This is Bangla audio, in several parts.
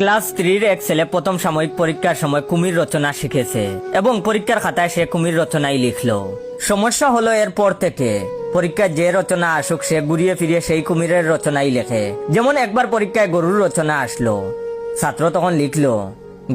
ক্লাস 3-র এক ছেলে প্রথম সাময়িক পরীক্ষার সময় কুমির রচনা শিখেছে এবং পরীক্ষার খাতায় সে কুমির রচনাই লিখলো। সমস্যা হলো এরপর থেকে পরীক্ষায় যে রচনা আসুক সে ঘুরিয়ে ফিরিয়ে সেই কুমিরের রচনাই লেখে। যেমন একবার পরীক্ষায় গরুর রচনা আসলো, ছাত্র তখন লিখলো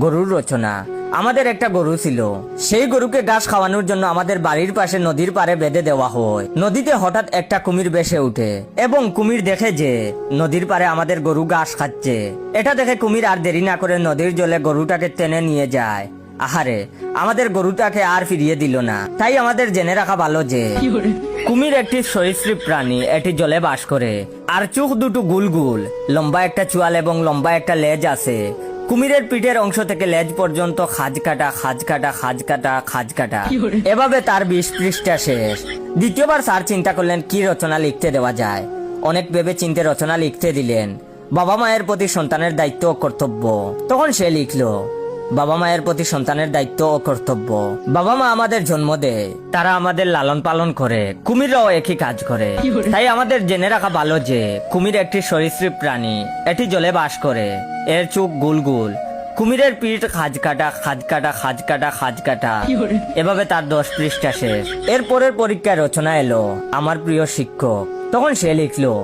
গরুর রচনা। আমাদের একটা গরু ছিল, সেই গরুকে ঘাস খাওয়ানোর জন্য আমাদের বাড়ির পাশে নদীর পাড়ে বেঁধে দেওয়া হয়। নদীতে হঠাৎ একটা কুমির ভেসে উঠে এবং কুমির দেখে যে নদীর পাড়ে আমাদের গরু ঘাস খাচ্ছে। এটা দেখে কুমির আর দেরি না করে নদীর জলে গরুটাকে টেনে নিয়ে যায়। আহারে, আমাদের গরুটাকে আর ফিরিয়ে দিল না। তাই আমাদের জেনে রাখা ভালো যে কুমির একটি সরীসৃপ প্রাণী, এটি জলে বাস করে। আর চোখ দুটো গুল গুল, লম্বা একটা চোয়াল এবং লম্বা একটা লেজ আছে। কুমিরের পিঠের অংশ থেকে লেজ পর্যন্ত খাজ কাটা খাজ কাটা খাজ কাটা খাজ কাটা, এভাবে তার 20 পৃষ্ঠা শেষ। দ্বিতীয়বার স্যার চিন্তা করলেন কি রচনা লিখতে দেওয়া যায়। অনেক ভেবে চিন্তে রচনা লিখতে দিলেন বাবা মায়ের প্রতি সন্তানের দায়িত্ব ও কর্তব্য। তখন সে লিখলো বাবা মায়ের প্রতি সন্তানের দায়িত্ব ও কর্তব্য। বাবা মা আমাদের জন্ম দেয়, তারা আমাদের লালন পালন করে, কুমিররাও একই কাজ করে। তাই আমাদের জেনে রাখা ভালো যে কুমির একটি সরীসৃপ প্রাণী, এটি জলে বাস করে। এর চোখ গুল গুল, কুমিরের পিঠ খাজ কাটা খাজ কাটা খাজ কাটা খাজ কাটা, এভাবে তার 10 পৃষ্ঠা শেষ। এর পরের পরীক্ষায় রচনা এলো আমার প্রিয় শিক্ষক। তখন সে লিখলো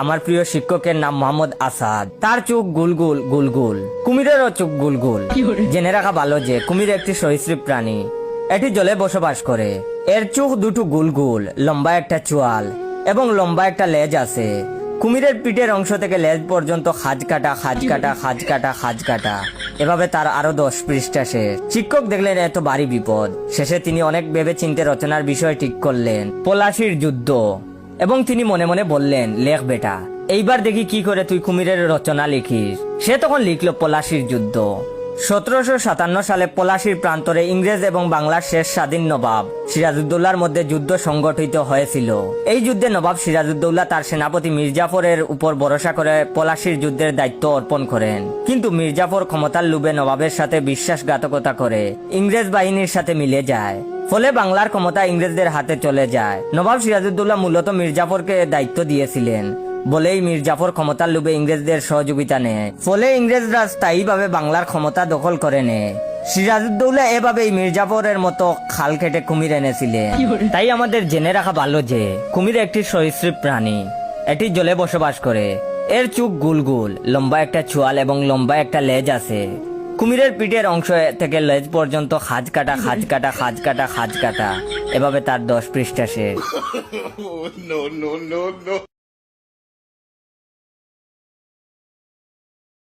আমার প্রিয় শিক্ষকের নাম মোহাম্মদ আসাদ, তার চোখ গুলগুল গুলগুল, কুমিরেরও চোখ গুলগুল। জেনে রাখা ভালো যে কুমির একটি সরীসৃপ প্রাণী, এটি জলে বসবাস করে। এর চোখ দুটো গুলগুল, লম্বা একটা চোয়াল এবং লম্বা একটা লেজ আছে। কুমিরের পিঠের অংশ থেকে লেজ পর্যন্ত খাজ কাটা খাজ কাটা খাজ কাটা খাজ কাটা, এভাবে তার আরো 10 পৃষ্ঠা শেষ। শিক্ষক দেখলেন এত ভারী বিপদ। শেষে তিনি অনেক ভেবে চিন্তে রচনার বিষয় ঠিক করলেন পলাশির যুদ্ধ, এবং তিনি মনে মনে বললেন লেখ বেটা, এইবার দেখি কি করে তুই কুমিরের রচনা লিখিস। সে তখন লিখলো পলাশির যুদ্ধ। 1757 সালে পলাশির প্রান্তরে ইংরেজ এবং বাংলার শেষ স্বাধীন নবাব সিরাজউদ্দৌলার মধ্যে যুদ্ধ সংগঠিত হয়েছিল। এই যুদ্ধে নবাব সিরাজউদ্দৌলা তার সেনাপতি মির্জাফরের উপর ভরসা করে পলাশির যুদ্ধের দায়িত্ব অর্পণ করেন। কিন্তু মির্জাফর ক্ষমতার লোভে নবাবের সাথে বিশ্বাসঘাতকতা করে ইংরেজ বাহিনীর সাথে মিলে যায়। ফলে বাংলার ক্ষমতা ইংরেজদের হাতে চলে যায়। নবাব সিরাজউদ্দৌলা মূলত মির্জাফরকে দায়িত্ব দিয়েছিলেন বলেই মির্জাফর ক্ষমতার লোভে ইংরেজদের সহযোগিতা নেয়। ফলে ইংরেজরা স্থায়ীভাবে বাংলার ক্ষমতা দখল করে নেয়। সিরাজউদ্দৌলা এভাবেই মির্জাফরের মতো খাল কেটে কুমির এনেছিলেন। তাই আমাদের জেনে রাখা ভালো যে কুমির একটি সরীসৃপ প্রাণী, এটি জলে বসবাস করে। এর চোখ গুলগুল, লম্বা একটা চোয়াল এবং লম্বা একটা লেজ আছে। কুমিরের পিঠের অংশ থেকে লেজ পর্যন্ত খাজ কাটা খাজ কাটা খাজ কাটা খাজ কাটা, এভাবে তার 10 পৃষ্ঠা শেষ।